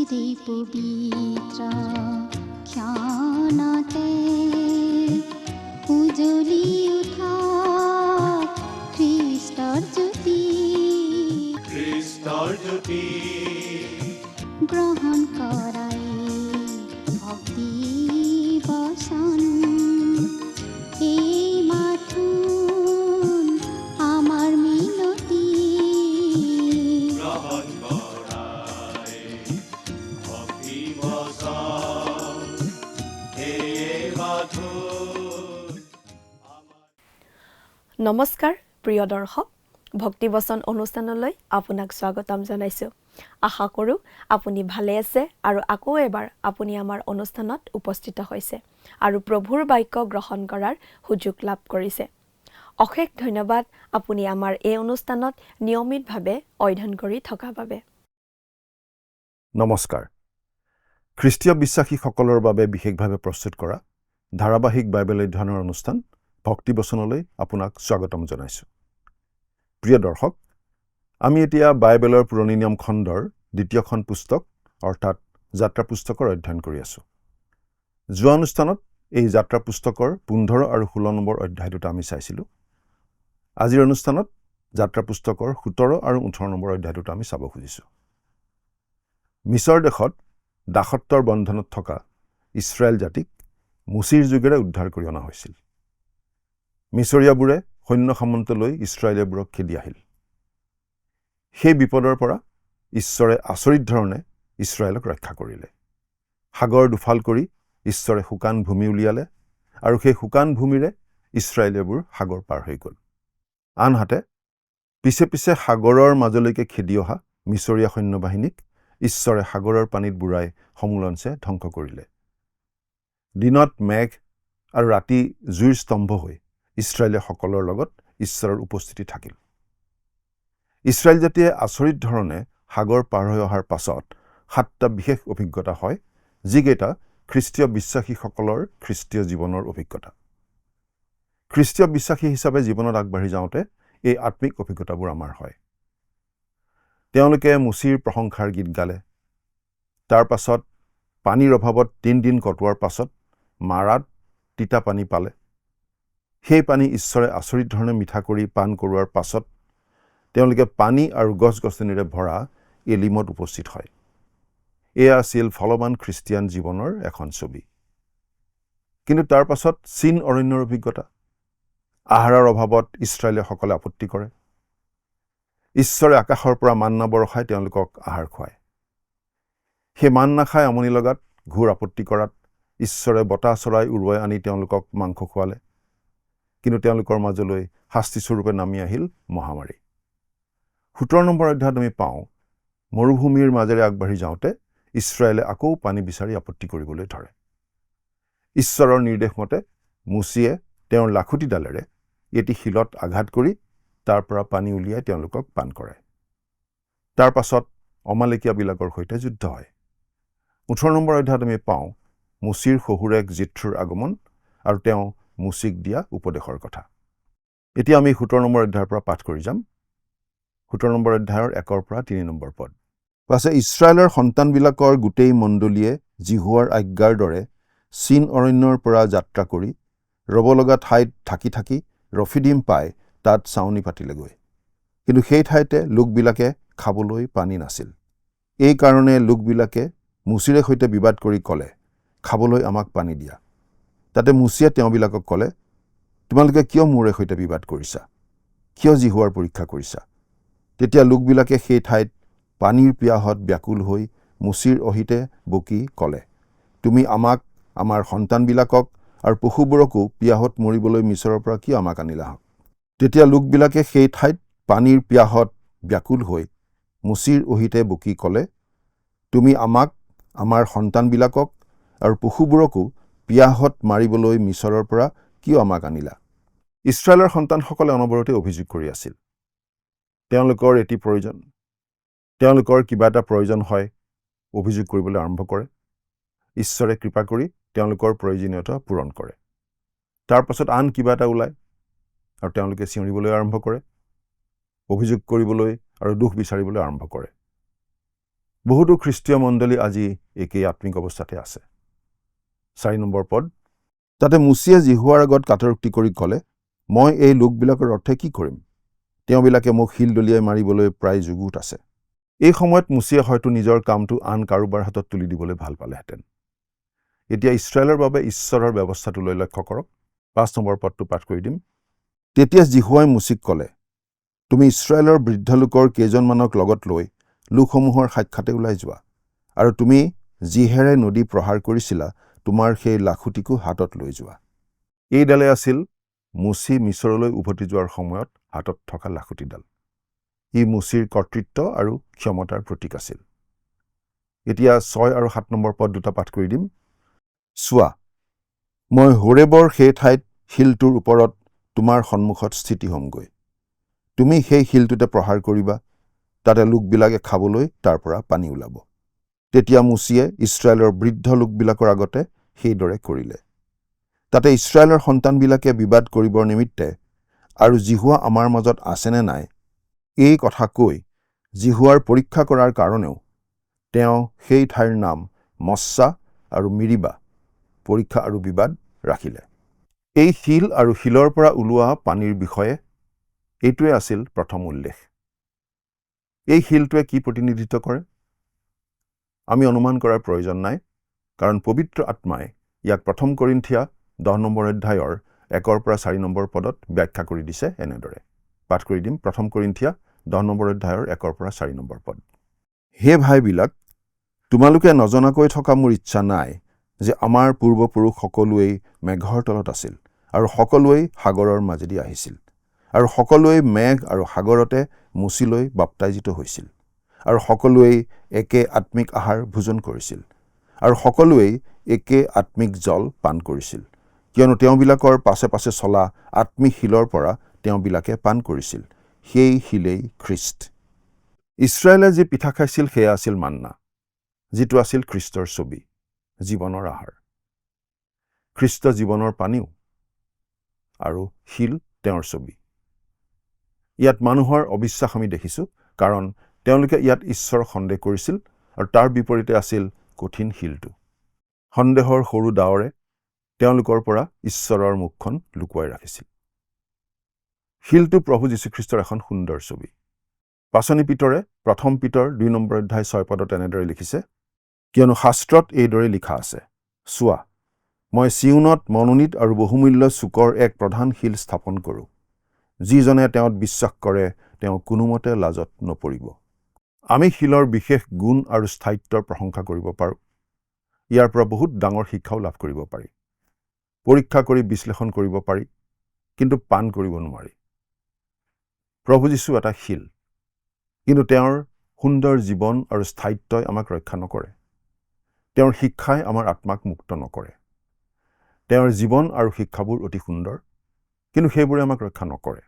যে পবিত্ৰ ক্ষণতে উজ্জ্বলি উঠা খ্ৰীষ্টৰ জ্যোতি গ্ৰহণ কৰাই ভক্তি বচন এই মাথোন আমাৰ মিনতি গ্ৰহণ কৰাই ভক্তি বচন এই মাথোন। নমস্কাৰ প্ৰিয় দৰ্শক, ভক্তিবচন অনুষ্ঠানলৈ আপোনাক স্বাগতম জনাইছোঁ। আশা কৰোঁ আপুনি ভালে আছে আৰু আকৌ এবাৰ আপুনি আমাৰ অনুষ্ঠানত উপস্থিত হৈছে আৰু প্ৰভুৰ বাক্য গ্ৰহণ কৰাৰ সুযোগ লাভ কৰিছে। অশেষ ধন্যবাদ আপুনি আমাৰ এই অনুষ্ঠানত নিয়মিতভাৱে অধ্যয়ন কৰি থকাৰ বাবে। নমস্কাৰ। খ্ৰীষ্টীয় বিশ্বাসীসকলৰ বাবে বিশেষভাৱে প্ৰস্তুত কৰা ধাৰাবাহিক বাইবেল অধ্যয়নৰ অনুষ্ঠান ভক্তিবচনলৈ আপোনাক স্বাগতম জনাইছোঁ। প্ৰিয় দৰ্শক, আমি এতিয়া বাইবেলৰ পুৰণি নিয়ম খণ্ডৰ দ্বিতীয়খন পুস্তক অৰ্থাৎ যাত্ৰা পুস্তকৰ অধ্যয়ন কৰি আছোঁ। যোৱা অনুষ্ঠানত এই যাত্ৰা পুস্তকৰ 15 আৰু 16 নম্বৰ অধ্যায় দুটা আমি চাইছিলোঁ। আজিৰ অনুষ্ঠানত যাত্ৰা পুস্তকৰ 17 আৰু 18 নম্বৰ অধ্যায় দুটা আমি চাব খুজিছোঁ। মিছৰ দেশত দাসত্বৰ বন্ধনত থকা ইছৰাইল জাতিক মুচিৰ যুগেৰে উদ্ধাৰ কৰি অনা হৈছিল। মিছৰীয়াবোৰে সৈন্য সামন্ত লৈ ইছৰাইলীয়াবোৰক খেদি আহিল। সেই বিপদৰ পৰা ঈশ্বৰে আচৰিত ধৰণে ইছৰাইলক ৰক্ষা কৰিলে। সাগৰ দুফাল কৰি ঈশ্বৰে শুকান ভূমি উলিয়ালে আৰু সেই শুকান ভূমিৰে ইছৰাইলীয়াবোৰ সাগৰ পাৰ হৈ গ'ল। আনহাতে পিছে পিছে সাগৰৰ মাজলৈকে খেদি অহা মিছৰীয়া সৈন্যবাহিনীক ঈশ্বৰে সাগৰৰ পানীত বুৰাই সমূলঞ্চে ধ্বংস কৰিলে। দিনত মেঘ আৰু ৰাতি জুইৰ স্তম্ভ হৈ ইছৰাইলীয়াসকলৰ লগত ঈশ্বৰৰ উপস্থিতি থাকিল। ইছৰাইল জাতিয়ে আচৰিত ধৰণে সাগৰ পাৰ হৈ অহাৰ পাছত 7টা বিশেষ অভিজ্ঞতা হয়, যিকেইটা খ্ৰীষ্টীয় বিশ্বাসীসকলৰ খ্ৰীষ্টীয় জীৱনৰ অভিজ্ঞতা। খ্ৰীষ্টীয় বিশ্বাসী হিচাপে জীৱনত আগবাঢ়ি যাওঁতে এই আত্মিক অভিজ্ঞতাবোৰ আমাৰ হয়। তেওঁলোকে মুচিৰ প্ৰশংসাৰ গীত গালে। তাৰ পাছত পানীৰ অভাৱত 3 দিন কটোৱাৰ পাছত মাৰাত তিতা পানী পালে। সেই পানী ঈশ্বৰে আচৰিত ধৰণে মিঠা কৰি পান কৰোৱাৰ পাছত তেওঁলোকে পানী আৰু গছ গছনিৰে ভৰা এলিমত উপস্থিত হয়। এয়া আছিল ফলৱান খ্ৰীষ্টিয়ান জীৱনৰ এখন ছবি। কিন্তু তাৰ পাছত চীন অৰণ্যৰ অভিজ্ঞতা। আহাৰৰ অভাৱত ইছৰাইলীয়সকলে আপত্তি কৰে। ঈশ্বৰে আকাশৰ পৰা মান্না বৰষাই তেওঁলোকক আহাৰ খুৱায়। সেই মান নাখাই আমনি লগাত ঘোৰ আপত্তি কৰাত ঈশ্বৰে বতাহ চৰাই উৰুৱাই আনি তেওঁলোকক মাংস খুৱালে। কিন্তু তেওঁলোকৰ মাজলৈ শাস্তিস্বৰূপে নামি আহিল মহামাৰী। 17 নম্বৰ অধ্যায়ত আমি পাওঁ, মৰুভূমিৰ মাজেৰে আগবাঢ়ি যাওঁতে ইছৰাইলে আকৌ পানী বিচাৰি আপত্তি কৰিবলৈ ধৰে। ঈশ্বৰৰ নিৰ্দেশ মতে মুচিয়ে তেওঁৰ লাখুটিডালেৰে এটি শিলত আঘাত কৰি তাৰ পৰা পানী উলিয়াই তেওঁলোকক পান কৰায়। তাৰ পাছত অমালেকীয়াবিলাকৰ সৈতে যুদ্ধ হয়। 18 নম্বৰ অধ্যায়ত আমি পাওঁ মুচিৰ শহুৰেক জিথ্ৰুৰ আগমন আৰু তেওঁ মুচিক দিয়া উপদেশৰ কথা। এতিয়া আমি 17 নম্বৰ অধ্যায়ৰ পৰা পাঠ কৰি যাম। 17 নম্বৰ অধ্যায়ৰ 1 পৰা 3 নম্বৰ পদ। পাছে ইছৰাইলৰ সন্তানবিলাকৰ গোটেই মণ্ডলীয়ে জিহুৱাৰ আজ্ঞাৰ দৰে চীন অৰণ্যৰ পৰা যাত্ৰা কৰি ৰব লগা ঠাইত থাকি থাকি ৰফিডিম পাই তাত চাউনি পাতিলেগৈ। কিন্তু সেই ঠাইতে লোকবিলাকে খাবলৈ পানী নাছিল। এই কাৰণে লোকবিলাকে মুচিৰে সৈতে বিবাদ কৰি ক'লে, খাবলৈ আমাক পানী দিয়া। তাতে মুচিয়ে তেওঁবিলাকক ক'লে, তোমালোকে কিয় মোৰে সৈতে বিবাদ কৰিছা? কিয় জিহুৱাৰ পৰীক্ষা কৰিছা? তেতিয়া লোকবিলাকে সেই ঠাইত পানীৰ পিয়াহত ব্যাকুল হৈ মুচিৰ অহিতে বকি ক'লে, তুমি আমাক, আমাৰ সন্তানবিলাকক আৰু পশুবোৰকো পিয়াহত মৰিবলৈ মিছৰৰ পৰা কিয় আমাক আনিলা? তেতিয়া লোকবিলাকে সেই ঠাইত পানীৰ পিয়াহত ব্যাকুল হৈ মুচিৰ অহিতে বকি ক'লে, তুমি আমাক, আমাৰ সন্তানবিলাকক আৰু পশুবোৰকো পিয়াহত মাৰিবলৈ মিছৰৰ পৰা কিয় আমাক আনিলা? ইছৰাইলৰ সন্তানসকলে অনবৰতে অভিযোগ কৰি আছিল। তেওঁলোকৰ কিবা এটা প্ৰয়োজন হয়, অভিযোগ কৰিবলৈ আৰম্ভ কৰে। ঈশ্বৰে কৃপা কৰি তেওঁলোকৰ প্ৰয়োজনীয়তা পূৰণ কৰে। তাৰ পাছত আন কিবা এটা ওলায় আৰু তেওঁলোকে চিঞৰিবলৈ আৰম্ভ কৰে, অভিযোগ কৰিবলৈ আৰু দোষ বিচাৰিবলৈ আৰম্ভ কৰে। বহুতো খ্ৰীষ্টীয় মণ্ডলী আজি একেই আত্মিক অৱস্থাতে আছে। 4 নম্বৰ পদ, তাতে মুচিয়ে জিহুৱাৰ আগত কাটৰোক্তি কৰি ক'লে, মই এই লোকবিলাকৰ অৰ্থে কি কৰিম? তেওঁবিলাকে মোক শিল দলিয়াই মাৰিবলৈ প্ৰায় যুগুত আছে। এই সময়ত মুচিয়ে হয়তো নিজৰ কামটো আন কাৰোবাৰ হাতত তুলি দিবলৈ ভাল পালেহেঁতেন। এতিয়া ইছৰাইলৰ বাবে ঈশ্বৰৰ ব্যৱস্থাটোলৈ লক্ষ্য কৰক। 5 নম্বৰ পদটো পাঠ কৰি দিম। তেতিয়া জিহুৱাই মুচিক ক'লে, তুমি ইছৰাইলৰ বৃদ্ধ লোকৰ কেইজনমানক লগত লৈ লোকসমূহৰ সাক্ষাতে ওলাই যোৱা, আৰু তুমি যিহেৰে নদী প্ৰহাৰ কৰিছিলা তোমাৰ সেই লাখুটিকো হাতত লৈ যোৱা। এইডালে আছিল মুচি মিছৰলৈ উভতি যোৱাৰ সময়ত হাতত থকা লাখুটিডাল। ই মুচিৰ কৰ্তৃত্ব আৰু ক্ষমতাৰ প্ৰতীক আছিল। এতিয়া 6 আৰু 7 নম্বৰ পদ দুটা পাঠ কৰি দিম। চোৱা, মই হোৰেবৰ সেই ঠাইত শিলটোৰ ওপৰত তোমাৰ সন্মুখত স্থিতি হ'মগৈ। তুমি সেই শিলটোতে প্ৰহাৰ কৰিবা, তাতে লোকবিলাকে খাবলৈ তাৰ পৰা পানী ওলাব। তেতিয়া মুচিয়ে ইছৰাইলৰ বৃদ্ধ লোকবিলাকৰ আগতে সেইদৰে কৰিলে। তাতে ইছৰাইলৰ সন্তানবিলাকে বিবাদ কৰিবৰ নিমিত্তে আৰু জিহুৱা আমাৰ মাজত আছেনে নাই এই কথা কৈ জিহুৱাৰ পৰীক্ষা কৰাৰ কাৰণেও তেওঁ সেই ঠাইৰ নাম মস্সা আৰু মিৰিবা, পৰীক্ষা আৰু বিবাদ ৰাখিলে। এই শিল আৰু শিলৰ পৰা ওলোৱা পানীৰ বিষয়ে এইটোৱে আছিল প্ৰথম উল্লেখ। এই শিলটোৱে কি প্ৰতিনিধিত্ব কৰে? আমি অনুমান কৰাৰ প্ৰয়োজন নাই, কাৰণ পবিত্ৰ আত্মাই ইয়াক 1 কৰিন্থিয়া 10 নম্বৰ অধ্যায়ৰ 1 পৰা 4 নম্বৰ পদত ব্যাখ্যা কৰি দিছে এনেদৰে। পাঠ কৰি দিম 1 কৰিন্থিয়া 10 নম্বৰ অধ্যায়ৰ 1 পৰা 4 নম্বৰ পদ। হে ভাইবিলাক, তোমালোকে নজনাকৈ থকা মোৰ ইচ্ছা নাই যে আমাৰ পূৰ্বপুৰুষ সকলোৱেই মেঘৰ তলত আছিল আৰু সকলোৱেই সাগৰৰ মাজেদি আহিছিল, আৰু সকলোৱেই মেঘ আৰু সাগৰতে মুচিলৈ বাপ্তাইজিত হৈছিল, আৰু সকলোৱেই একে আত্মিক আহাৰ ভোজন কৰিছিল, আৰু সকলোৱেই একে আত্মিক জল পান কৰিছিল, কিয়নো তেওঁবিলাকৰ পাছে পাছে চলা আত্মিক শিলৰ পৰা তেওঁবিলাকে পান কৰিছিল। সেই শিলেই খ্ৰীষ্ট। ইছৰাইলে যি পিঠা খাইছিল সেয়া আছিল মান্না, যিটো আছিল খ্ৰীষ্টৰ ছবি, জীৱনৰ আহাৰ। খ্ৰীষ্ট জীৱনৰ পানীও, আৰু শিল তেওঁৰ ছবি। ইয়াত মানুহৰ অবিশ্বাস আমি দেখিছোঁ, কাৰণ তেওঁলোকে ইয়াত ঈশ্বৰ সন্দেহ কৰিছিল, আৰু তাৰ বিপৰীতে আছিল কঠিন শিলটো। সন্দেহৰ সৰু ডাৱৰে তেওঁলোকৰ পৰা ঈশ্বৰৰ মুখখন লুকুৱাই ৰাখিছিল। শিলটো প্ৰভু যীশুখ্ৰীষ্টৰ এখন সুন্দৰ ছবি। পাচনি পিতৰে 1 পিতৰ 2 নম্বৰ অধ্যায় 6 পদত এনেদৰে লিখিছে, কিয়নো শাস্ত্ৰত এইদৰে লিখা আছে, চোৱা, মই চিউনত মনোনীত আৰু বহুমূল্য চুকৰ এক প্ৰধান শিল স্থাপন কৰোঁ। যিজনে তেওঁত বিশ্বাস কৰে তেওঁ কোনোমতে লাজত নপৰিব। আমি শিলৰ বিশেষ গুণ আৰু স্থায়িত্বৰ প্ৰশংসা কৰিব পাৰোঁ। ইয়াৰ পৰা বহুত ডাঙৰ শিক্ষাও লাভ কৰিব পাৰি। পৰীক্ষা কৰি বিশ্লেষণ কৰিব পাৰি, কিন্তু পান কৰিব নোৱাৰি। প্ৰভু যীশু এটা শিল, কিন্তু তেওঁৰ সুন্দৰ জীৱন আৰু স্থায়িত্বই আমাক ৰক্ষা নকৰে। তেওঁৰ শিক্ষাই আমাৰ আত্মাক মুক্ত নকৰে। তেওঁৰ জীৱন আৰু শিক্ষাবোৰ অতি সুন্দৰ, কিন্তু সেইবোৰে আমাক ৰক্ষা নকৰে।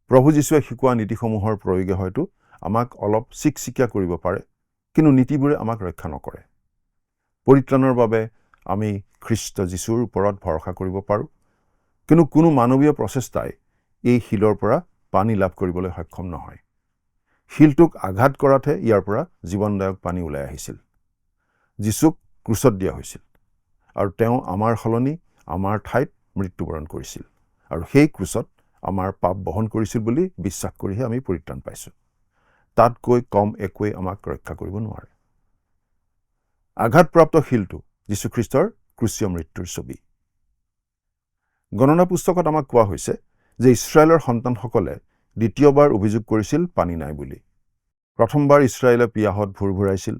প্ৰভু যীশুৱে শিকোৱা নীতিসমূহৰ প্ৰয়োগে হয়তো আমাক অলপ চিকচিকীয়া কৰিব পাৰে, কিন্তু নীতিবোৰে আমাক ৰক্ষা নকৰে। পৰিত্ৰাণৰ বাবে আমি খ্ৰীষ্ট যীশুৰ ওপৰত ভৰসা কৰিব পাৰোঁ, কিন্তু কোনো মানৱীয় প্ৰচেষ্টাই এই শিলৰ পৰা পানী লাভ কৰিবলৈ সক্ষম নহয়। শিলটোক আঘাত কৰাতহে ইয়াৰ পৰা জীৱনদায়ক পানী ওলাই আহিছিল। যীশুক ক্ৰুচত দিয়া হৈছিল, আৰু তেওঁ আমাৰ সলনি আমাৰ ঠাইত মৃত্যুবৰণ কৰিছিল, আৰু সেই ক্ৰুচত আমাৰ পাপ বহন কৰিছিল বুলি বিশ্বাস কৰিহে আমি পৰিত্ৰাণ পাইছোঁ। তাতকৈ কম একোৱেই আমাক ৰক্ষা কৰিব নোৱাৰে। আঘাতপ্ৰাপ্ত শিলটো যীশুখ্ৰীষ্টৰ ক্ৰুচীয় মৃত্যুৰ ছবি। গণনা পুস্তকত আমাক কোৱা হৈছে যে ইছৰাইলৰ সন্তানসকলে দ্বিতীয়বাৰ অভিযোগ কৰিছিল পানী নাই বুলি। প্ৰথমবাৰ ইছৰাইলে পিয়াহত ভুৰভুৰাইছিল,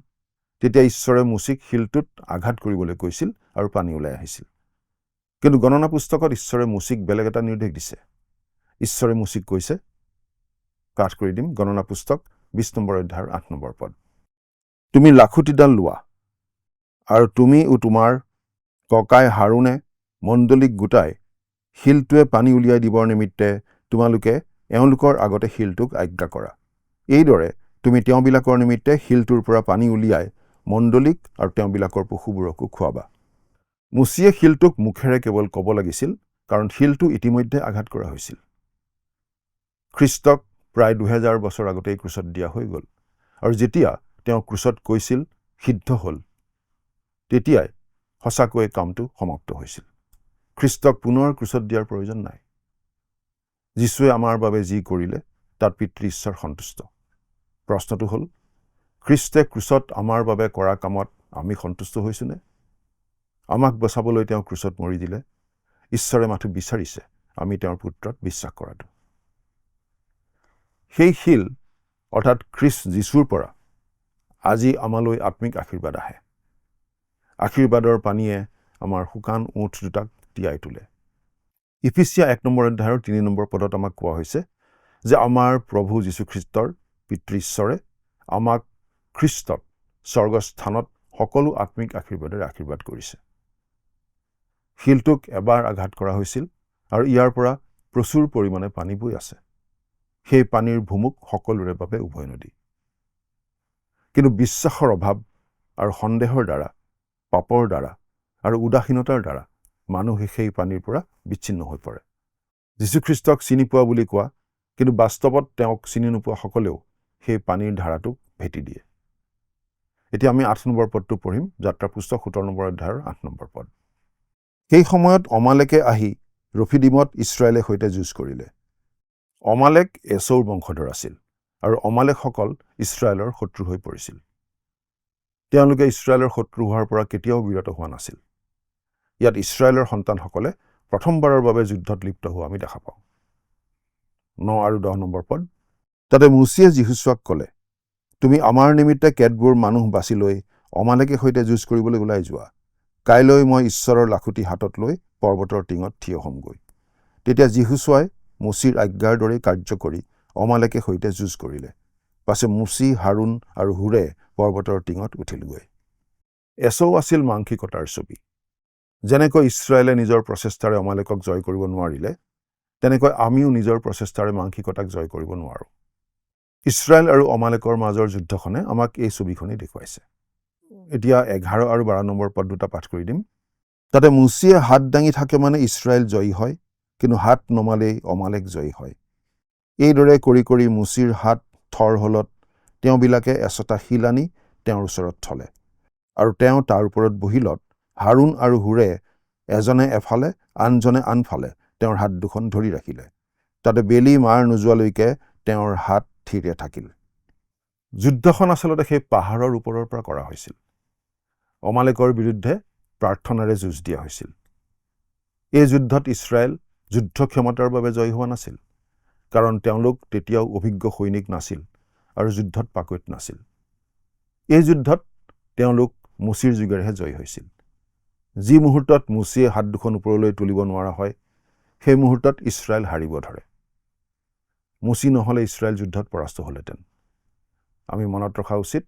তেতিয়া ঈশ্বৰে মুচিক শিলটোত আঘাত কৰিবলৈ কৈছিল আৰু পানী ওলাই আহিছিল। কিন্তু গণনা পুস্তকত ঈশ্বৰে মুচিক বেলেগ এটা নিৰ্দেশ দিছে। ঈশ্বৰে মুচিক কৈছে, পাঠ কৰি দিম গণনা পুস্তক 20 নম্বৰ অধ্যায়ৰ 8 নম্বৰ পদ, তুমি লাখুটিডাল লোৱা, আৰু তুমি ও তোমাৰ ককাই হাৰুনে মণ্ডলীক গোটাই শিলটোৱে পানী উলিয়াই দিবৰ নিমিত্তে তোমালোকে এওঁলোকৰ আগতে শিলটোক আজ্ঞা কৰা। এইদৰে তুমি তেওঁবিলাকৰ নিমিত্তে শিলটোৰ পৰা পানী উলিয়াই মণ্ডলীক আৰু তেওঁবিলাকৰ পশুবোৰকো খুৱাবা। মুচিয়ে শিলটোক মুখেৰে কেৱল ক'ব লাগিছিল, কাৰণ শিলটো ইতিমধ্যে আঘাত কৰা হৈছিল। খ্ৰীষ্টক প্ৰায় 2000 বছৰ আগতেই ক্ৰুচত দিয়া হৈ গ'ল, আৰু যেতিয়া তেওঁ ক্ৰুচত কৈছিল সিদ্ধ হ'ল, তেতিয়াই সঁচাকৈ কামটো সমাপ্ত হৈছিল। খ্ৰীষ্টক পুনৰ ক্ৰুচত দিয়াৰ প্ৰয়োজন নাই। যীশুৱে আমাৰ বাবে যি কৰিলে তাত পিতৃ ঈশ্বৰ সন্তুষ্ট। প্ৰশ্নটো হ'ল, খ্ৰীষ্টে ক্ৰুচত আমাৰ বাবে কৰা কামত আমি সন্তুষ্ট হৈছোনে? আমাক বচাবলৈ তেওঁ ক্ৰুচত মৰি দিলে। ঈশ্বৰে মাথো বিচাৰিছে আমি তেওঁৰ পুত্ৰত বিশ্বাস কৰাটো। সেই শিল অৰ্থাৎ খ্ৰীষ্ট যীশুৰ পৰা আজি আমালৈ আত্মিক আশীৰ্বাদ আহে। আশীৰ্বাদৰ পানীয়ে আমাৰ শুকান ওঁঠ দুটাক তিয়াই তোলে। ইফিছিয়া 1 নম্বৰ অধ্যায়ৰ 3 নম্বৰ পদত আমাক কোৱা হৈছে যে আমাৰ প্ৰভু যীশুখ্ৰীষ্টৰ পিতৃ ঈশ্বৰে আমাক খ্ৰীষ্টত স্বৰ্গস্থানত সকলো আত্মিক আশীৰ্বাদেৰে আশীৰ্বাদ কৰিছে। শিলটোক এবাৰ আঘাত কৰা হৈছিল আৰু ইয়াৰ পৰা প্ৰচুৰ পৰিমাণে পানী বৈ আছে। সেই পানীৰ ভুমুক সকলোৰে বাবে উভয় নদী। কিন্তু বিশ্বাসৰ অভাৱ আৰু সন্দেহৰ দ্বাৰা, পাপৰ দ্বাৰা আৰু উদাসীনতাৰ দ্বাৰা মানুহে সেই পানীৰ পৰা বিচ্ছিন্ন হৈ পৰে। যীশুখ্ৰীষ্টক চিনি পোৱা বুলি কোৱা, কিন্তু বাস্তৱত তেওঁক চিনি নোপোৱা সকলেও সেই পানীৰ ধাৰাটোক ভেটি দিয়ে। এতিয়া আমি 8 নম্বৰ পদটো পঢ়িম, যাত্ৰা পুস্তক 17 নম্বৰ অধ্যায়ৰ 8 নম্বৰ পদ। সেই সময়ত অমালেকে আহি ৰফিডিমত ইছৰাইলে সৈতে যুঁজ কৰিলে। অমালেক এছৌৰ বংশধৰ আছিল আৰু অমালেকসকল ইছৰাইলৰ শত্ৰু হৈ পৰিছিল। তেওঁলোকে ইছৰাইলৰ শত্ৰু হোৱাৰ পৰা কেতিয়াও বিৰত হোৱা নাছিল। ইয়াত ইছৰাইলৰ সন্তানসকলে প্ৰথমবাৰৰ বাবে যুদ্ধত লিপ্ত হোৱা আমি দেখা পাওঁ। 9 আৰু 10 নম্বৰ পদ। তাতে মুচিয়ে যিহুচুৱাক ক'লে, তুমি আমাৰ নিমিত্তে কেতবোৰ মানুহ বাছি লৈ অমালেকে সৈতে যুঁজ কৰিবলৈ ওলাই যোৱা। কাইলৈ মই ঈশ্বৰৰ লাখুটি হাতত লৈ পৰ্বতৰ টিঙত থিয় হ'মগৈ। তেতিয়া যিহুচুৱাই মুচিৰ আজ্ঞাৰ দৰে কাৰ্য কৰি অমালেকে সৈতে যুঁজ কৰিলে। পাছে মুচি, হাৰুণ আৰু হুৰে পৰ্বতৰ টিঙত উঠিলগৈ। এছৌ আছিল মাংসিকতাৰ ছবি। যেনেকৈ ইছৰাইলে নিজৰ প্ৰচেষ্টাৰে অমালেকক জয় কৰিব নোৱাৰিলে, তেনেকৈ আমিও নিজৰ প্ৰচেষ্টাৰে মাংসিকতাক জয় কৰিব নোৱাৰোঁ। ইছৰাইল আৰু অমালেকৰ মাজৰ যুদ্ধখনে আমাক এই ছবিখনেই দেখুৱাইছে। এতিয়া 11 আৰু 12 নম্বৰ পদ দুটা পাঠ কৰি দিম। তাতে মুচিয়ে হাত দাঙি থাকে মানে ইছৰাইল জয়ী হয়, কিন্তু হাত নমালেই অমালেক জয়ী হয়। এইদৰে কৰি কৰি মুচিৰ হাত থৰ হলত তেওঁবিলাকে এচটা শিল আনি তেওঁৰ ওচৰত থলে, আৰু তেওঁ তাৰ ওপৰত বহিলত হাৰুণ আৰু হুৰে এজনে এফালে আনজনে আনফালে তেওঁৰ হাত দুখন ধৰি ৰাখিলে। তাতে বেলি মাৰ নোযোৱালৈকে তেওঁৰ হাত থিৰে থাকিল। যুদ্ধখন আচলতে সেই পাহাৰৰ ওপৰৰ পৰা কৰা হৈছিল। অমালেকৰ বিৰুদ্ধে প্ৰাৰ্থনাৰে যুঁজ দিয়া হৈছিল। এই যুদ্ধত ইছৰাইল যুদ্ধ ক্ষমতাৰ বাবে জয়ী হোৱা নাছিল, কাৰণ তেওঁলোক তেতিয়াও অভিজ্ঞ সৈনিক নাছিল আৰু যুদ্ধত পাকৈত নাছিল। এই যুদ্ধত তেওঁলোক মুচিৰ যোগেৰেহে জয়ী হৈছিল। যি মুহূৰ্তত মুচিয়ে হাত দুখন ওপৰলৈ তুলিব নোৱাৰা হয়, সেই মুহূৰ্তত ইছৰাইল হাৰিব ধৰে। মুচি নহ'লে ইছৰাইল যুদ্ধত পৰাস্ত হ'লহেঁতেন। আমি মনত ৰখা উচিত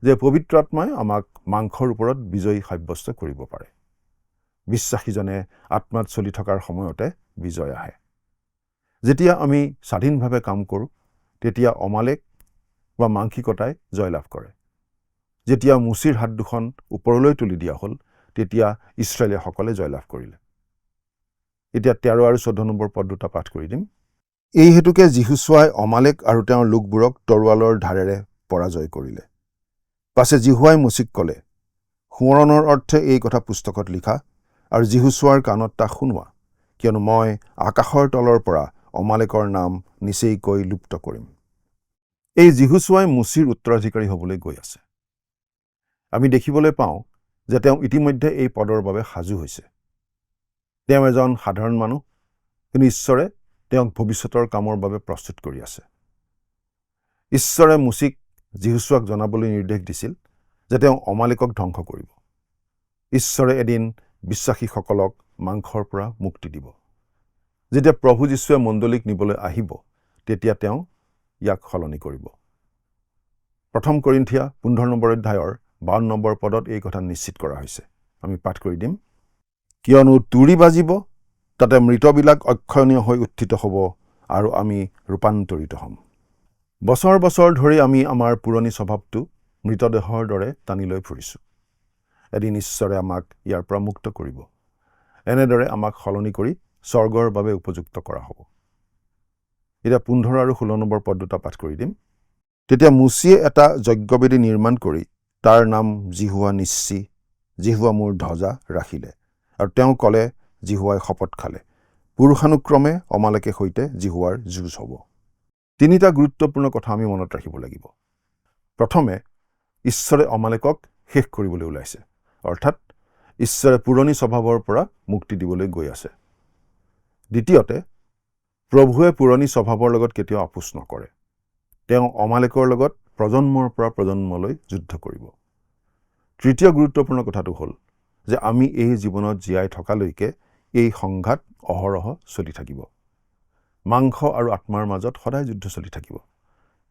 যে পবিত্ৰ আত্মাই আমাক মাংসৰ ওপৰত বিজয়ী সাব্যস্ত কৰিব পাৰে। বিশ্বাসীজনে আত্মাত চলি থকাৰ সময়তে বিজয় আহে। যেতিয়া আমি স্বাধীনভাৱে কাম কৰোঁ, তেতিয়া অমালেক বা মাংসিকতাই জয়লাভ কৰে। যেতিয়া মুচিৰ হাত দুখন ওপৰলৈ তুলি দিয়া হ'ল, তেতিয়া ইছৰাইলীসকলে জয়লাভ কৰিলে। এতিয়া 13 আৰু 14 নম্বৰ পদ দুটা পাঠ কৰি দিম। এই হেতুকে যিহুচুৱাই অমালেক আৰু তেওঁৰ লোকবোৰক তৰোৱালৰ ধাৰেৰে পৰাজয় কৰিলে। পাছে জিহুৱাই মুচিক ক'লে, সোঁৱৰণৰ অৰ্থে এই কথা পুস্তকত লিখা আৰু যিহুচুৱাৰ কাণত তাক শুনোৱা, কিয়নো মই আকাশৰ তলৰ পৰা অমালেকৰ নাম নিচেইকৈ লুপ্ত কৰিম। এই যিহুচুৱাই মুচিৰ উত্তৰাধিকাৰী হ'বলৈ গৈ আছে। আমি দেখিবলৈ পাওঁ যে তেওঁ ইতিমধ্যে এই পদৰ বাবে সাজু হৈছে। তেওঁ এজন সাধাৰণ মানুহ, কিন্তু ঈশ্বৰে তেওঁক ভৱিষ্যতৰ কামৰ বাবে প্ৰস্তুত কৰি আছে। ঈশ্বৰে মুচিক যিহুচুৱাক জনাবলৈ নিৰ্দেশ দিছিল যে তেওঁ অমালেকক ধ্বংস কৰিব। ঈশ্বৰে এদিন বিশ্বাসীসকলক মাংসৰ পৰা মুক্তি দিব। যেতিয়া প্ৰভু যীশুৱে মণ্ডলীক নিবলৈ আহিব, তেতিয়া তেওঁ ইয়াক সলনি কৰিব। 1 কৰিন্থিয়া 15 নম্বৰ অধ্যায়ৰ 52 নম্বৰ পদত এই কথা নিশ্চিত কৰা হৈছে। আমি পাঠ কৰি দিম। কিয়নো তুৰি বাজিব, তাতে মৃতবিলাক অক্ষয়নীয় হৈ উত্থিত হ'ব আৰু আমি ৰূপান্তৰিত হ'ম। বছৰ বছৰ ধৰি আমি আমাৰ পুৰণি স্বভাৱটো মৃতদেহৰ দৰে টানি লৈ ফুৰিছোঁ। এদিন ঈশ্বৰে আমাক ইয়াৰ পৰা মুক্ত কৰিব। এনেদৰে আমাক সলনি কৰি স্বৰ্গৰ বাবে উপযুক্ত কৰা হ'ব। এতিয়া 15 আৰু 16 নম্বৰ পদ দুটা পাঠ কৰি দিম। তেতিয়া মুচিয়ে এটা যজ্ঞবেদী নিৰ্মাণ কৰি তাৰ নাম জিহুৱা নিশ্চি, জিহুৱা মোৰ ধ্বজা ৰাখিলে। আৰু তেওঁ ক'লে, জিহুৱাই শপত খালে, পুৰুষানুক্ৰমে অমালেকে সৈতে জিহুৱাৰ যুঁজ হ'ব। তিনিটা গুৰুত্বপূৰ্ণ কথা আমি মনত ৰাখিব লাগিব। প্ৰথমে ঈশ্বৰে অমালেকক শেষ কৰিবলৈ ওলাইছে, অৰ্থাৎ ঈশ্বৰে পুৰণি স্বভাৱৰ পৰা মুক্তি দিবলৈ গৈ আছে। দ্বিতীয়তে, প্ৰভুৱে পুৰণি স্বভাৱৰ লগত কেতিয়াও আপোচ নকৰে। তেওঁ অমালেকৰ লগত প্ৰজন্মৰ পৰা প্ৰজন্মলৈ যুদ্ধ কৰিব। তৃতীয় গুৰুত্বপূৰ্ণ কথাটো হ'ল যে আমি এই জীৱনত জীয়াই থকালৈকে এই সংঘাত অহৰহ চলি থাকিব। মাংস আৰু আত্মাৰ মাজত সদায় যুদ্ধ চলি থাকিব।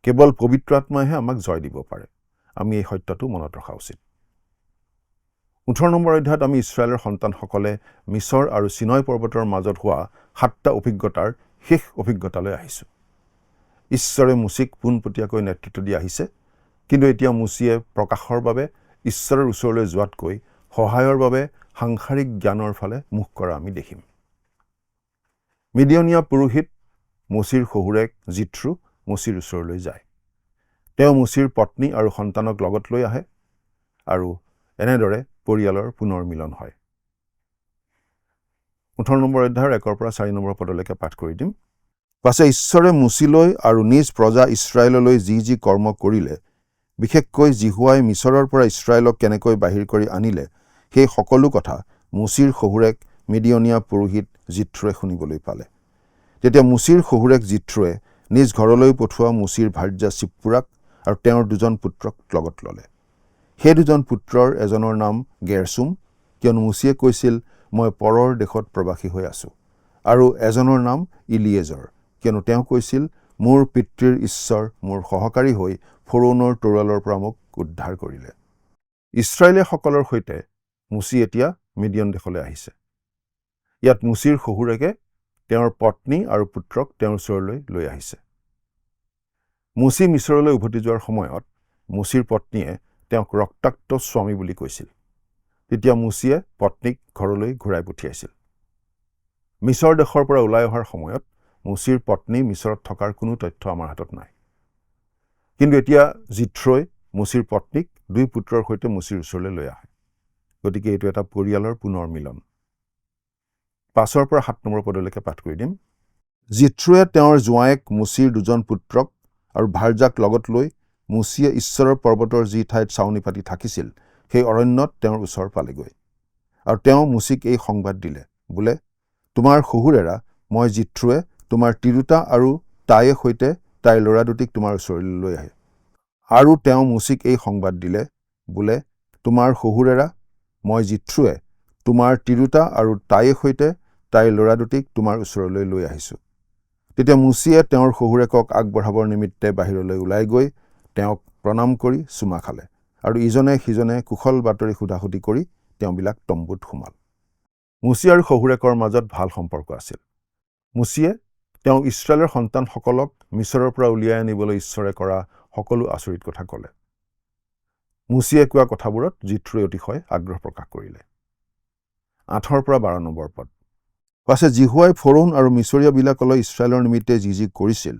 কেৱল পবিত্ৰ আত্মাইহে আমাক জয় দিব পাৰে। আমি এই সত্যটো মনত ৰখা উচিত। 18 নম্বৰ অধ্যায়ত আমি ইছৰাইলৰ সন্তানসকলে মিছৰ আৰু চিনয় পৰ্বতৰ মাজত হোৱা 7টা অভিজ্ঞতাৰ শেষ অভিজ্ঞতালৈ আহিছোঁ। ঈশ্বৰে মুচিক পোনপটীয়াকৈ নেতৃত্ব দি আহিছে, কিন্তু এতিয়া মুচিয়ে প্ৰকাশৰ বাবে ঈশ্বৰৰ ওচৰলৈ যোৱাতকৈ সহায়ৰ বাবে সাংসাৰিক জ্ঞানৰ ফালে মুখ কৰা আমি দেখিম। মিডিয়নীয়া পুৰোহিত মুচিৰ শহুৰেক জিথ্ৰু মুচিৰ ওচৰলৈ যায়। তেওঁ মুচিৰ পত্নী আৰু সন্তানক লগত লৈ আহে আৰু এনেদৰে পৰিয়ালৰ পুনৰ মিলন হয়। 18 নম্বৰ অধ্যায়ৰ 1 পৰা 4 নম্বৰ পদলৈকে পাঠ কৰি দিম। পাছে ঈশ্বৰে মুচিলৈ আৰু নিজ প্ৰজা ইছৰাইললৈ যি কৰ্ম কৰিলে, বিশেষকৈ জিহুৱাই মিছৰৰ পৰা ইছৰাইলক কেনেকৈ বাহিৰ কৰি আনিলে, সেই সকলো কথা মুচিৰ শহুৰেক মিডিয়নীয়া পুৰোহিত জিথ্ৰুৱে শুনিবলৈ পালে। তেতিয়া মুচিৰ শহুৰেক জিথ্ৰুৱে নিজ ঘৰলৈ পঠোৱা মুচিৰ ভাৰ্যা চিপ্পুৰাক আৰু তেওঁৰ 2জন পুত্ৰক লগত ল'লে। সেই 2জন পুত্ৰৰ এজনৰ নাম গেৰচুম, কিয়নো মুচিয়ে কৈছিল, মই পৰৰ দেশত প্ৰৱাসী হৈ আছোঁ, আৰু এজনৰ নাম ইলিয়েজৰ, কিয়নো তেওঁ কৈছিল, মোৰ পিতৃৰ ঈশ্বৰ মোৰ সহকাৰী হৈ ফৰোনৰ তৰোৱালৰ পৰা মোক উদ্ধাৰ কৰিলে। ইছৰাইলীসকলৰ সৈতে মুচি এতিয়া মিডিয়ন দেশলৈ আহিছে। ইয়াত মুচিৰ শহুৰেকে তেওঁৰ পত্নী আৰু পুত্ৰক তেওঁৰ ওচৰলৈ লৈ আহিছে। মুচি মিছৰলৈ উভতি যোৱাৰ সময়ত মুচিৰ পত্নীয়ে তেওঁক ৰক্তাক্ত স্বামী বুলি কৈছিল। তেতিয়া মুচিয়ে পত্নীক ঘৰলৈ ঘূৰাই পঠিয়াইছিল। মিছৰ দেশৰ পৰা ওলাই অহাৰ সময়ত মুচিৰ পত্নী মিছৰত থকাৰ কোনো তথ্য আমাৰ হাতত নাই। কিন্তু এতিয়া জিথ্ৰুৱে মুচিৰ পত্নীক 2 পুত্ৰৰ সৈতে মুচিৰ ওচৰলৈ লৈ আহে। গতিকে এইটো এটা পৰিয়ালৰ পুনৰ মিলন। 5 পৰা 7 নম্বৰ পদলৈকে পাঠ কৰি দিম। জিথ্ৰুৱে তেওঁৰ জোঁৱায়েক মুচিৰ 2জন পুত্ৰক আৰু ভাৰ্যাক লগত লৈ মুচিয়ে ঈশ্বৰৰ পৰ্বতৰ যি ঠাইত চাউনি পাতি থাকিছিল, সেই অৰণ্যত তেওঁৰ ওচৰ পালেগৈ। আৰু তেওঁ মুচিক এই সংবাদ দিলে, বোলে, তোমাৰ শহুৰেৰা মই জিথ্ৰুৱে তোমাৰ তিৰোতা আৰু তাইৰ সৈতে তাইৰ ল'ৰা দুটিক তোমাৰ ওচৰলৈ লৈ আহে। আৰু তেওঁ মুচিক এই সংবাদ দিলে, বোলে, তোমাৰ শহুৰেৰা মই জিথ্ৰুৱে তোমাৰ তিৰোতা আৰু তাইৰ সৈতে তাইৰ ল'ৰা দুটিক তোমাৰ ওচৰলৈ লৈ আহিছোঁ। তেতিয়া মুচিয়ে তেওঁৰ শহুৰেকক আগবঢ়াবৰ নিমিত্তে বাহিৰলৈ ওলাই গৈ তেওঁক প্ৰণাম কৰি চুমা খালে, আৰু ইজনে সিজনে কুশল বাতৰি সোধাসুধি কৰি তেওঁবিলাক তম্বুত সোমাল। মুচি আৰু শহুৰেকৰ মাজত ভাল সম্পৰ্ক আছিল। মুচিয়ে তেওঁ ইছৰাইলৰ সন্তানসকলক মিছৰৰ পৰা উলিয়াই আনিবলৈ ঈশ্বৰে কৰা সকলো আচৰিত কথা ক'লে। মুচিয়ে কোৱা কথাবোৰত জিথ্ৰুৱে অতিশয় আগ্ৰহ প্ৰকাশ কৰিলে। 8 পৰা 12 নম্বৰ পদ। পাছে জিহুৱাই ফৰোন আৰু মিছৰীয়াবিলাকলৈ ইছৰাইলৰ নিমিত্তে যি কৰিছিল,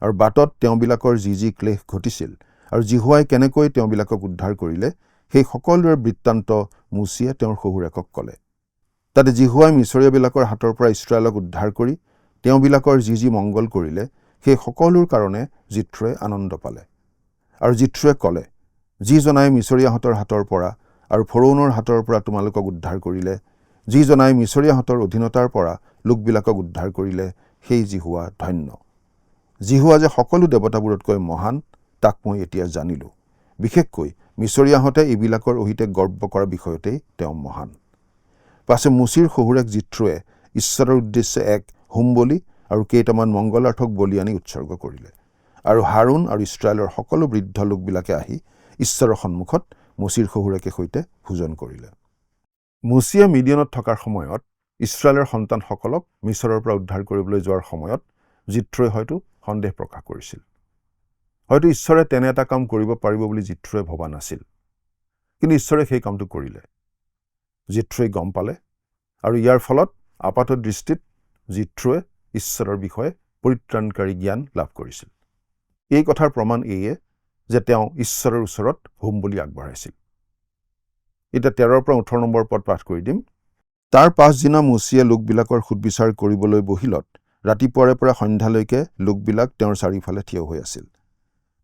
আৰু বাটত তেওঁবিলাকৰ যি ক্লেশ ঘটিছিল, আৰু জিহুৱাই কেনেকৈ তেওঁবিলাকক উদ্ধাৰ কৰিলে, সেই সকলোৰে বৃত্তান্ত মুচিয়ে তেওঁৰ শহুৰেকক ক'লে। তাতে জিহুৱাই মিছৰীয়াবিলাকৰ হাতৰ পৰা ইছৰাইলক উদ্ধাৰ কৰি তেওঁবিলাকৰ যি মংগল কৰিলে, সেই সকলোৰ কাৰণে জিথ্ৰুৱে আনন্দ পালে। আৰু জিথ্ৰুৱে ক'লে, যিজনাই মিছৰীয়াহঁতৰ হাতৰ পৰা আৰু ফৰোনৰ হাতৰ পৰা তোমালোকক উদ্ধাৰ কৰিলে, যিজনাই মিছৰীয়াহঁতৰ অধীনতাৰ পৰা লোকবিলাকক উদ্ধাৰ কৰিলে, সেই জিহুৱা ধন্য। জিহুৱা যে সকলো দেৱতাবোৰতকৈ মহান, তাক মই এতিয়া জানিলোঁ। বিশেষকৈ মিছৰীয়াহঁতে এইবিলাকৰ অহিতে গৰ্ব কৰা বিষয়তেই তেওঁ মহান। পাছে মুচিৰ শহুৰেক জিথ্ৰুৱে ঈশ্বৰৰ উদ্দেশ্যে এক হোম বলি আৰু কেইটামান মংগলাৰ্থক বলি আনি উৎসৰ্গ কৰিলে। আৰু হাৰুণ আৰু ইছৰাইলৰ সকলো বৃদ্ধ লোকবিলাকে আহি ঈশ্বৰৰ সন্মুখত মুচিৰ শহুৰেকে সৈতে ভোজন কৰিলে। মুচিয়ে মিডিয়নত থকাৰ সময়ত ইছৰাইলৰ সন্তানসকলক মিছৰৰ পৰা উদ্ধাৰ কৰিবলৈ যোৱাৰ সময়ত জিথ্ৰুৱে হয়তো সন্দেহ প্ৰকাশ কৰিছিল। হয়তো ঈশ্বৰে তেনে এটা কাম কৰিব পাৰিব বুলি জিথ্ৰুৱে ভবা নাছিল। কিন্তু ঈশ্বৰে সেই কামটো কৰিলে। জিথ্ৰুৱে গম পালে, আৰু ইয়াৰ ফলত আপাত দৃষ্টিত জিথ্ৰুৱে ঈশ্বৰৰ বিষয়ে পৰিত্ৰাণকাৰী জ্ঞান লাভ কৰিছিল। এই কথাৰ প্ৰমাণ এইয়ে যে তেওঁ ঈশ্বৰৰ ওচৰত হোম বুলি আগবঢ়াইছিল। এতিয়া 13 পৰা 18 নম্বৰ পদ পাঠ কৰি দিম। তাৰ পাছদিনা মুচিয়ে লোকবিলাকৰ সুদবিচাৰ কৰিবলৈ বহিলত ৰাতিপুৱাৰে পৰা সন্ধ্যালৈকে লোকবিলাক তেওঁৰ চাৰিওফালে থিয় হৈ আছিল।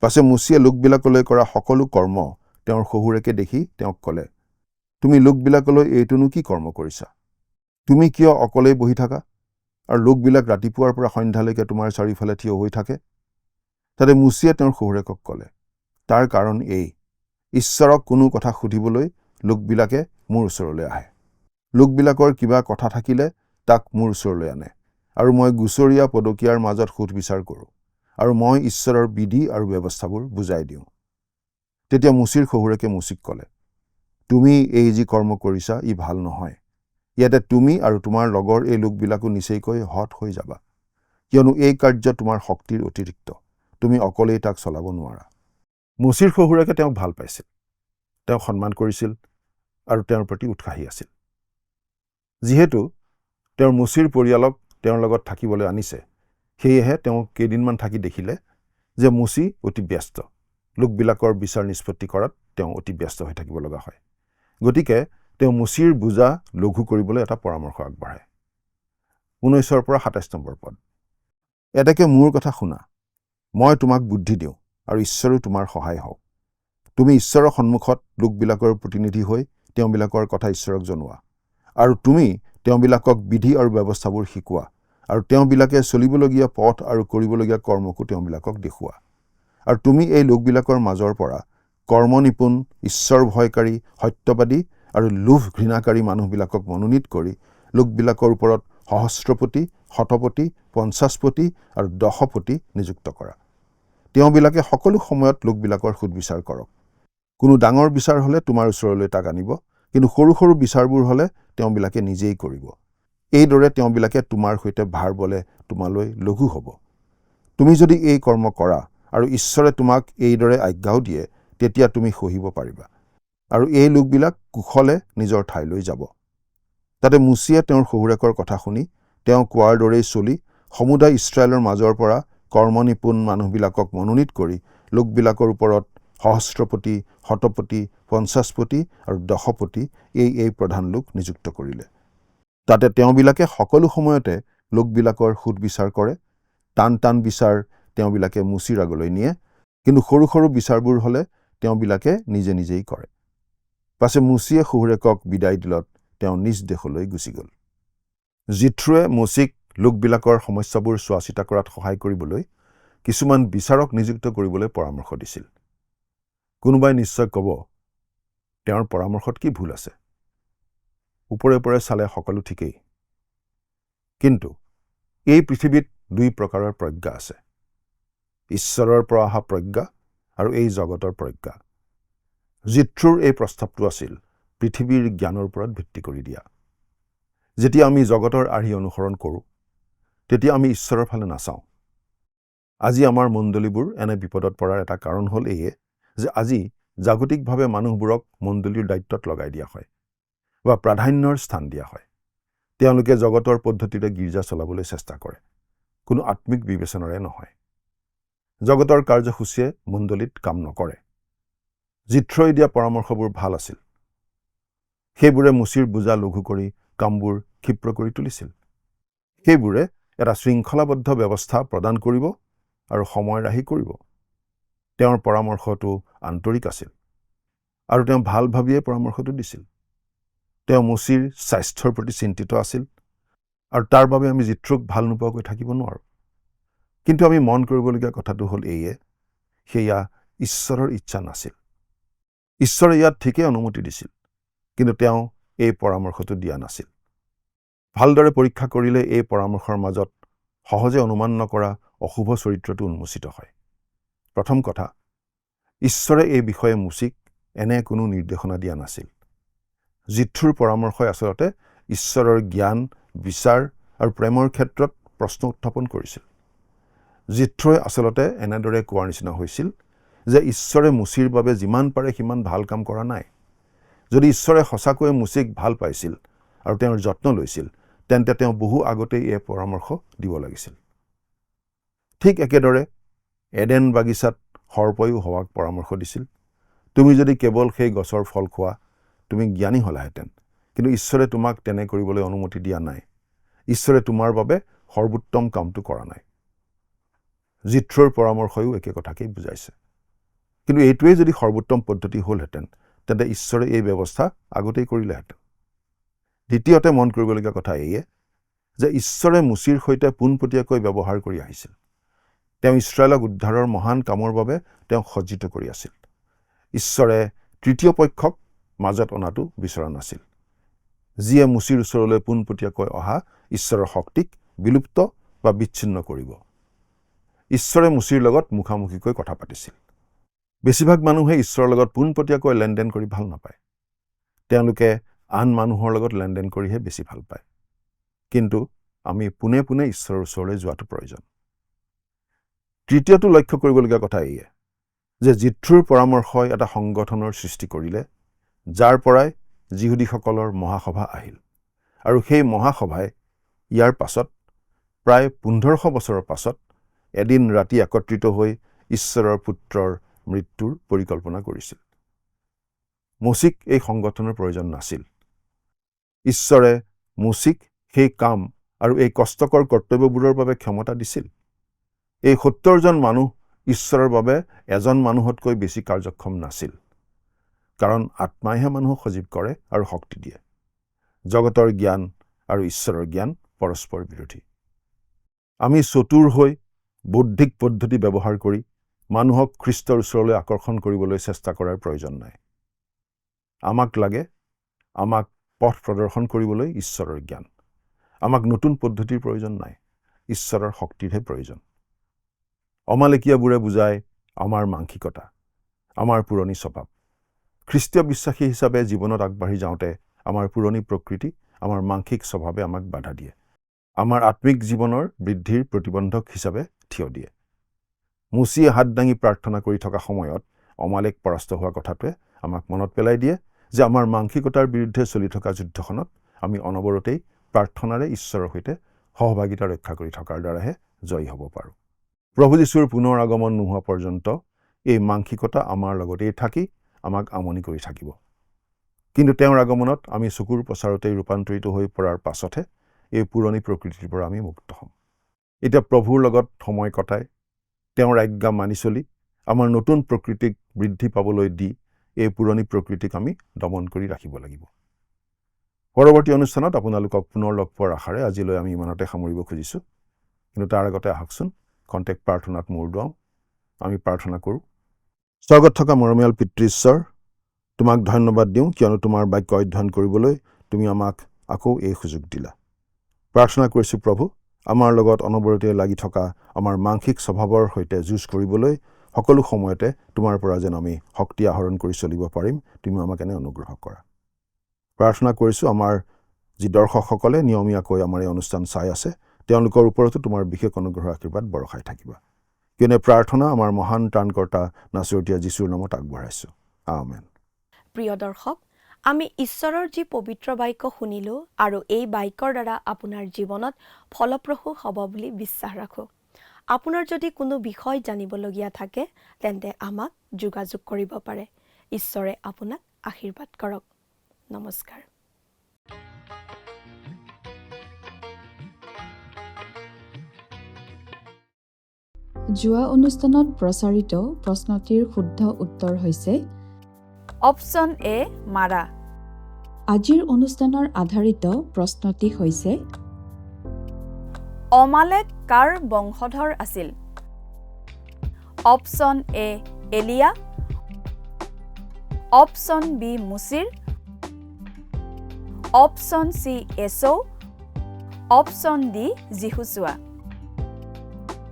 পাছে মুচিয়ে লোকবিলাকলৈ কৰা সকলো কৰ্ম তেওঁৰ শহুৰেকে দেখি তেওঁক ক'লে, তুমি লোকবিলাকলৈ এইটোনো কি কৰ্ম কৰিছা? তুমি কিয় অকলেই বহি থাকা আৰু লোকবিলাক ৰাতিপুৱাৰ পৰা সন্ধ্যালৈকে তোমাৰ চাৰিওফালে থিয় হৈ থাকে? তাতে মুচিয়ে তেওঁৰ শহুৰেকক ক'লে, তাৰ কাৰণ এই, ঈশ্বৰক কোনো কথা সুধিবলৈ লোকবিলাকে মোৰ ওচৰলৈ আহে। লোকবিলাকৰ কিবা কথা থাকিলে তাক মোৰ ওচৰলৈ আনে আৰু মই গুচৰীয়া পদকীয়াৰ মাজত সুধবিচাৰ কৰোঁ আৰু মই ঈশ্বৰৰ বিধি আৰু ব্যৱস্থাবোৰ বুজাই দিওঁ। তেতিয়া মুচিৰ শহুৰেকে মুচিক ক'লে, তুমি এই যি কৰ্ম কৰিছা ই ভাল নহয়। ইয়াতে তুমি আৰু তোমাৰ লগৰ এই লোকবিলাকো নিচেইকৈ হত হৈ যাবা, কিয়নো এই কাৰ্য তোমাৰ শক্তিৰ অতিৰিক্ত, তুমি অকলেই তাক চলাব নোৱাৰা। মুচিৰ শহুৰেকে তেওঁক ভাল পাইছিল, তেওঁক সন্মান কৰিছিল আৰু তেওঁৰ প্ৰতি উৎসাহী আছিল। যিহেতু তেওঁৰ মুচিৰ পৰিয়ালক তেওঁৰ লগত থাকিবলৈ আনিছে, সেয়েহে তেওঁ কেইদিনমান থাকি দেখিলে যে মুচি অতি ব্যস্ত, লোকবিলাকৰ বিচাৰ নিষ্পত্তি কৰাত তেওঁ অতি ব্যস্ত হৈ থাকিব লগা হয়। গতিকে তেওঁ মুচিৰ বোজা লঘু কৰিবলৈ এটা পৰামৰ্শ আগবঢ়ায়। 19 পৰা 27 নম্বৰ পদ। এতেকে মোৰ কথা শুনা, মই তোমাক বুদ্ধি দিওঁ আৰু ঈশ্বৰো তোমাৰ সহায় হওক। তুমি ঈশ্বৰৰ সন্মুখত লোকবিলাকৰ প্ৰতিনিধি হৈ তেওঁবিলাকৰ কথা ঈশ্বৰক জনোৱা আৰু তুমি তেওঁবিলাকক বিধি আৰু ব্যৱস্থাবোৰ শিকোৱা আৰু তেওঁবিলাকে চলিবলগীয়া পথ আৰু কৰিবলগীয়া কৰ্মকো তেওঁবিলাকক দেখুওৱা। আৰু তুমি এই লোকবিলাকৰ মাজৰ পৰা কৰ্মনিপুণ, ঈশ্বৰ ভয়কাৰী, সত্যবাদী আৰু লোভ ঘৃণাকাৰী মানুহবিলাকক মনোনীত কৰি লোকবিলাকৰ ওপৰত সহস্ৰপতি, শতপতি, 50পতি আৰু 10পতি নিযুক্ত কৰা। তেওঁবিলাকে সকলো সময়ত লোকবিলাকৰ সুদবিচাৰ কৰক। কোনো ডাঙৰ বিচাৰ হ'লে তোমাৰ ওচৰলৈ তাক আনিব, কিন্তু সৰু সৰু বিচাৰবোৰ হ'লে তেওঁবিলাকে নিজেই কৰিব। এইদৰে তেওঁবিলাকে তোমাৰ সৈতে ভাৰ বলে তোমালৈ লঘু হ'ব। তুমি যদি এই কৰ্ম কৰা আৰু ঈশ্বৰে তোমাক এইদৰে আজ্ঞাও দিয়ে, তেতিয়া তুমি সহিব পাৰিবা আৰু এই লোকবিলাক কুশলে নিজৰ ঠাইলৈ যাব। তাতে মুচিয়ে তেওঁৰ শহুৰেকৰ কথা শুনি তেওঁ কোৱাৰ দৰেই চলি সমুদায় ইছৰাইলৰ মাজৰ পৰা কৰ্মনিপুণ মানুহবিলাকক মনোনীত কৰি লোকবিলাকৰ ওপৰত সহস্ৰপতি, শতপতি, 50পতি আৰু 10পতি এই প্ৰধান লোক নিযুক্ত কৰিলে। তাতে তেওঁবিলাকে সকলো সময়তে লোকবিলাকৰ সুদবিচাৰ কৰে। টান টান বিচাৰ তেওঁবিলাকে মুচিৰ আগলৈ নিয়ে, কিন্তু সৰু সৰু বিচাৰবোৰ হ'লে তেওঁবিলাকে নিজে নিজেই কৰে। পাছে মুচিয়ে শহুৰেকক বিদায় দিলত তেওঁ নিজ দেশলৈ গুচি গ'ল। জিথ্ৰোৱে মুচিক লোকবিলাকৰ সমস্যাবোৰ চোৱা চিতা কৰাত সহায় কৰিবলৈ কিছুমান বিচাৰক নিযুক্ত কৰিবলৈ পৰামৰ্শ দিছিল। কোনোবাই নিশ্চয় ক'ব, তেওঁৰ পৰামৰ্শত কি ভুল আছে? ওপৰে ওপৰে চালে সকলো ঠিকেই। কিন্তু এই পৃথিৱীত দুই প্ৰকাৰৰ প্ৰজ্ঞা আছে, ঈশ্বৰৰ পৰা অহা প্ৰজ্ঞা আৰু এই জগতৰ প্ৰজ্ঞা। জিথ্ৰোৰ এই প্ৰস্তাৱটো আছিল পৃথিৱীৰ জ্ঞানৰ ওপৰত ভিত্তি কৰি দিয়া। যেতিয়া আমি জগতৰ আৰ্হি অনুসৰণ কৰোঁ, তেতিয়া আমি ঈশ্বৰৰ ফালে নাচাওঁ। আজি আমাৰ মণ্ডলীবোৰ এনে বিপদত পৰাৰ এটা কাৰণ হ'ল এয়ে যে আজি জাগতিকভাৱে মানুহবোৰক মণ্ডলীৰ দায়িত্বত লগাই দিয়া হয় বা প্ৰাধান্যৰ স্থান দিয়া হয়। তেওঁলোকে জগতৰ পদ্ধতিৰে গীৰ্জা চলাবলৈ চেষ্টা কৰে, কোনো আত্মিক বিবেচনাৰে নহয়। জগতৰ কাৰ্যসূচীয়ে মণ্ডলীত কাম নকৰে। জিথ্ৰই দিয়া পৰামৰ্শবোৰ ভাল আছিল। সেইবোৰে মুচিৰ বোজা লঘু কৰি কামবোৰ ক্ষিপ্ৰ কৰি তুলিছিল। সেইবোৰে এটা শৃংখলাবদ্ধ ব্যৱস্থা প্ৰদান কৰিব আৰু সময় ৰাহি কৰিব। তেওঁৰ পৰামৰ্শটো আন্তৰিক আছিল আৰু তেওঁ ভাল ভাবিয়ে পৰামৰ্শটো দিছিল। তেওঁ মুচিৰ স্বাস্থ্যৰ প্ৰতি চিন্তিত আছিল আৰু তাৰ বাবে আমি জিথ্ৰোক ভাল নোপোৱাকৈ থাকিব নোৱাৰোঁ। কিন্তু আমি মন কৰিবলগীয়া কথাটো হ'ল এয়ে, সেয়া ঈশ্বৰৰ ইচ্ছা নাছিল। ঈশ্বৰে ইয়াত ঠিকেই অনুমতি দিছিল, কিন্তু তেওঁ এই পৰামৰ্শটো দিয়া নাছিল। ভালদৰে পৰীক্ষা কৰিলে এই পৰামৰ্শৰ মাজত সহজে অনুমান নকৰা অশুভ চৰিত্ৰটো উন্মোচিত হয়। প্ৰথম কথা, ঈশ্বৰে এই বিষয়ে মুচিক এনে কোনো নিৰ্দেশনা দিয়া নাছিল। জিথ্ৰোৰ পৰামৰ্শই আচলতে ঈশ্বৰৰ জ্ঞান, বিচাৰ আৰু প্ৰেমৰ ক্ষেত্ৰত প্ৰশ্ন উত্থাপন কৰিছিল। জিথ্ৰোই আচলতে এনেদৰে কোৱাৰ নিচিনা হৈছিল যে ঈশ্বৰে মুচিৰ বাবে যিমান পাৰে সিমান ভাল কাম কৰা নাই। যদি ঈশ্বৰে সঁচাকৈয়ে মুচিক ভাল পাইছিল আৰু তেওঁৰ যত্ন লৈছিল, তেন্তে তেওঁ বহু আগতেই এই পৰামৰ্শ দিব লাগিছিল। ঠিক একেদৰে এডেন বাগিচাত সৰ্পয়ো হৱাক পৰামৰ্শ দিছিল, তুমি যদি কেৱল সেই গছৰ ফল খোৱা তুমি জ্ঞানী হলাহেঁতেন, কিন্তু ঈশ্বৰে তোমাক তেনে কৰিবলৈ অনুমতি দিয়া নাই। ঈশ্বৰে তোমাৰ বাবে সৰ্বোত্তম কামটো কৰা নাই। জিথ্ৰৰ পৰামৰ্শয়ো একে কথাকেই বুজাইছে। কিন্তু এইটোৱেই যদি সৰ্বোত্তম পদ্ধতি হ'লহেঁতেন, তেন্তে ঈশ্বৰে এই ব্যৱস্থা আগতেই কৰিলেহেঁতেন। দ্বিতীয়তে মন কৰিবলগীয়া কথা এইয়ে যে ঈশ্বৰে মুচিৰ সৈতে পোনপটীয়াকৈ ব্যৱহাৰ কৰি আহিছিল। তেওঁ ইছৰাইলক উদ্ধাৰৰ মহান কামৰ বাবে তেওঁক সজ্জিত কৰি আছিল। ঈশ্বৰে তৃতীয় পক্ষক মাজত অনাটো বিচৰা নাছিল, যিয়ে মুচিৰ ওচৰলৈ পোনপটীয়াকৈ অহা ঈশ্বৰৰ শক্তিক বিলুপ্ত বা বিচ্ছিন্ন কৰিব। ঈশ্বৰে মুচিৰ লগত মুখামুখিকৈ কথা পাতিছিল। বেছিভাগ মানুহে ঈশ্বৰৰ লগত পোনপটীয়াকৈ লেনদেন কৰি ভাল নাপায়। তেওঁলোকে আন মানুহৰ লগত লেনদেন কৰিহে বেছি ভাল পায়। কিন্তু আমি পোনে পোনে ঈশ্বৰৰ ওচৰলৈ যোৱাটো প্ৰয়োজন। তৃতীয়টো লক্ষ্য কৰিবলগীয়া কথা এইয়ে যে জিথ্ৰুৰ পৰামৰ্শই এটা সংগঠনৰ সৃষ্টি কৰিলে, যাৰ পৰাই যিহুদীসকলৰ মহাসভা আহিল। আৰু সেই মহাসভাই ইয়াৰ পাছত প্ৰায় 1500 বছৰৰ পাছত এদিন ৰাতি একত্ৰিত হৈ ঈশ্বৰৰ পুত্ৰৰ মৃত্যুৰ পৰিকল্পনা কৰিছিল। মুচিক এই সংগঠনৰ প্ৰয়োজন নাছিল। ঈশ্বৰে মুচিক সেই কাম আৰু এই কষ্টকৰ কৰ্তব্যবোৰৰ বাবে ক্ষমতা দিছিল। এই 70 জন মানুহ ঈশ্বৰৰ বাবে এজন মানুহতকৈ বেছি কাৰ্যক্ষম নাছিল, কাৰণ আত্মাইহে মানুহক সজীৱ কৰে আৰু শক্তি দিয়ে। জগতৰ জ্ঞান আৰু ঈশ্বৰৰ জ্ঞান পৰস্পৰ বিৰোধী। আমি চতুৰ হৈ বৌদ্ধিক পদ্ধতি ব্যৱহাৰ কৰি মানুহক খ্ৰীষ্টৰ ওচৰলৈ আকৰ্ষণ কৰিবলৈ চেষ্টা কৰাৰ প্ৰয়োজন নাই। আমাক লাগে আমাক পথ প্ৰদৰ্শন কৰিবলৈ ঈশ্বৰৰ জ্ঞান। আমাক নতুন পদ্ধতিৰ প্ৰয়োজন নাই, ঈশ্বৰৰ শক্তিৰহে প্ৰয়োজন। অমালেকীয়াবোৰে বুজায় আমাৰ মানসিকতা, আমাৰ পুৰণি স্বভাৱ। খ্ৰীষ্টীয় বিশ্বাসী হিচাপে জীৱনত আগবাঢ়ি যাওঁতে আমাৰ পুৰণি প্ৰকৃতি, আমাৰ মানসিক স্বভাৱে আমাক বাধা দিয়ে। আমাৰ আত্মিক জীৱনৰ বৃদ্ধিৰ প্ৰতিবন্ধক হিচাপে থিয় দিয়ে। মুচিয়ে হাত দাঙি প্ৰাৰ্থনা কৰি থকা সময়ত অমালেক পৰাস্ত হোৱা কথাটোৱে আমাক মনত পেলাই দিয়ে যে আমাৰ মানসিকতাৰ বিৰুদ্ধে চলি থকা যুদ্ধখনত আমি অনবৰতেই প্ৰাৰ্থনাৰে ঈশ্বৰৰ সৈতে সহভাগিতা ৰক্ষা কৰি থকাৰ দ্বাৰাহে জয়ী হ'ব পাৰোঁ। প্ৰভু যীশুৰ পুনৰ আগমন নোহোৱা পৰ্যন্ত এই মানসিকতা আমাৰ লগতেই থাকি আমাক আমনি কৰি থাকিব। কিন্তু তেওঁৰ আগমনত আমি চকুৰ প্ৰচাৰতেই ৰূপান্তৰিত হৈ পৰাৰ পাছতহে এই পুৰণি প্ৰকৃতিৰ পৰা আমি মুক্ত হ'ম। এতিয়া প্ৰভুৰ লগত সময় কটাই তেওঁৰ আজ্ঞা মানি চলি আমাৰ নতুন প্ৰকৃতিক বৃদ্ধি পাবলৈ দি এই পুৰণি প্ৰকৃতিক আমি দমন কৰি ৰাখিব লাগিব। পৰৱৰ্তী অনুষ্ঠানত আপোনালোকক পুনৰ লগ পোৱাৰ আশাৰে আজিলৈ আমি ইমানতে সামৰিব খুজিছোঁ। কিন্তু তাৰ আগতে আহকচোন কণ্টেক্ট প্ৰাৰ্থনাত মূৰ দুৱাওঁ। আমি প্ৰাৰ্থনা কৰোঁ। স্বৰ্গত থকা মৰমীয়াল পিতৃ ঈশ্বৰ, তোমাক ধন্যবাদ দিওঁ কিয়নো তোমাৰ বাক্য অধ্যয়ন কৰিবলৈ তুমি আমাক আকৌ এই সুযোগ দিলা। প্ৰাৰ্থনা কৰিছোঁ প্ৰভু, আমাৰ লগত অনবৰতে লাগি থকা আমাৰ মানসিক স্বভাৱৰ সৈতে যুঁজ কৰিবলৈ সকলো সময়তে তোমাৰ পৰা যেন আমি শক্তি আহৰণ কৰি চলিব পাৰিম, তুমি আমাক এনে অনুগ্ৰহ কৰা। প্ৰাৰ্থনা কৰিছোঁ আমাৰ যি দৰ্শকসকলে নিয়মীয়াকৈ আমাৰ এই অনুষ্ঠান চাই আছে, তেওঁলোকৰ ওপৰতো তোমাৰ বিশেষ অনুগ্ৰহ আশীৰ্বাদ বৰষাই থাকিবা। কিয়নো প্ৰাৰ্থনা আমাৰ মহান ত্ৰাণকৰ্তা নাছৰতীয়া যীশুৰ নামত আগবঢ়াইছোঁ। আমেন। প্ৰিয় দৰ্শক, আমি ঈশ্বৰৰ যি পবিত্ৰ বাক্য শুনিলোঁ আৰু এই বাক্যৰ দ্বাৰা আপোনাৰ জীৱনত ফলপ্ৰসূ হ'ব বুলি বিশ্বাস ৰাখোঁ। আপোনাৰ যদি কোনো বিষয় জানিবলগীয়া থাকে তেন্তে আমাক যোগাযোগ কৰিব পাৰে। ঈশ্বৰে আপোনাক আশীৰ্বাদ কৰক। নমস্কাৰ। যোৱা অনুষ্ঠানত প্ৰচাৰিত প্ৰশ্নটিৰ শুদ্ধ উত্তৰ হৈছে অপশ্যন এ মাৰা। আজিৰ অনুষ্ঠানৰ আধাৰিত প্ৰশ্নটি হৈছে অমালেক কাৰ বংশধৰ আছিল? অপশ্যন এ এলিয়া, অপশ্যন বি মুচিৰ, অপশ্যন চি এছৌ, অপশ্যন ডি যিহুচুৱা।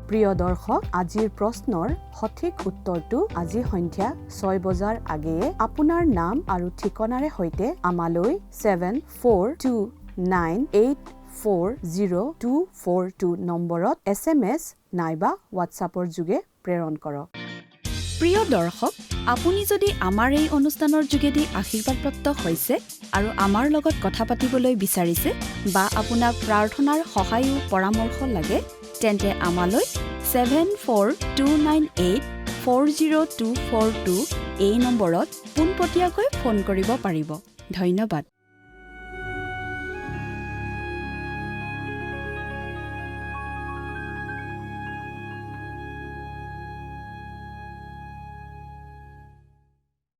প্ৰিয় দৰ্শক, আজিৰ প্ৰশ্নৰ সঠিক উত্তৰটো আজি সন্ধিয়া 6 বজাৰ আগেয়ে আপোনাৰ নাম আৰু ঠিকনাৰে সৈতে আমালৈ 7429840242 নম্বৰত SMS নাইবা হোৱাটছআপৰ যোগে প্ৰেৰণ কৰক। প্ৰিয় দৰ্শক, আপুনি যদি আমাৰ এই অনুষ্ঠানৰ যোগেদি আশীৰ্বাদপ্ৰাপ্ত হৈছে আৰু আমাৰ লগত কথা পাতিবলৈ বিচাৰিছে বা আপোনাক প্ৰাৰ্থনাৰ সহায়ো পৰামৰ্শ লাগে, তেন্তে আমালৈ 7429840242 40242 এই নম্বৰত পোনপটীয়াকৈ ফোন কৰিব পাৰিব। ধন্যবাদ।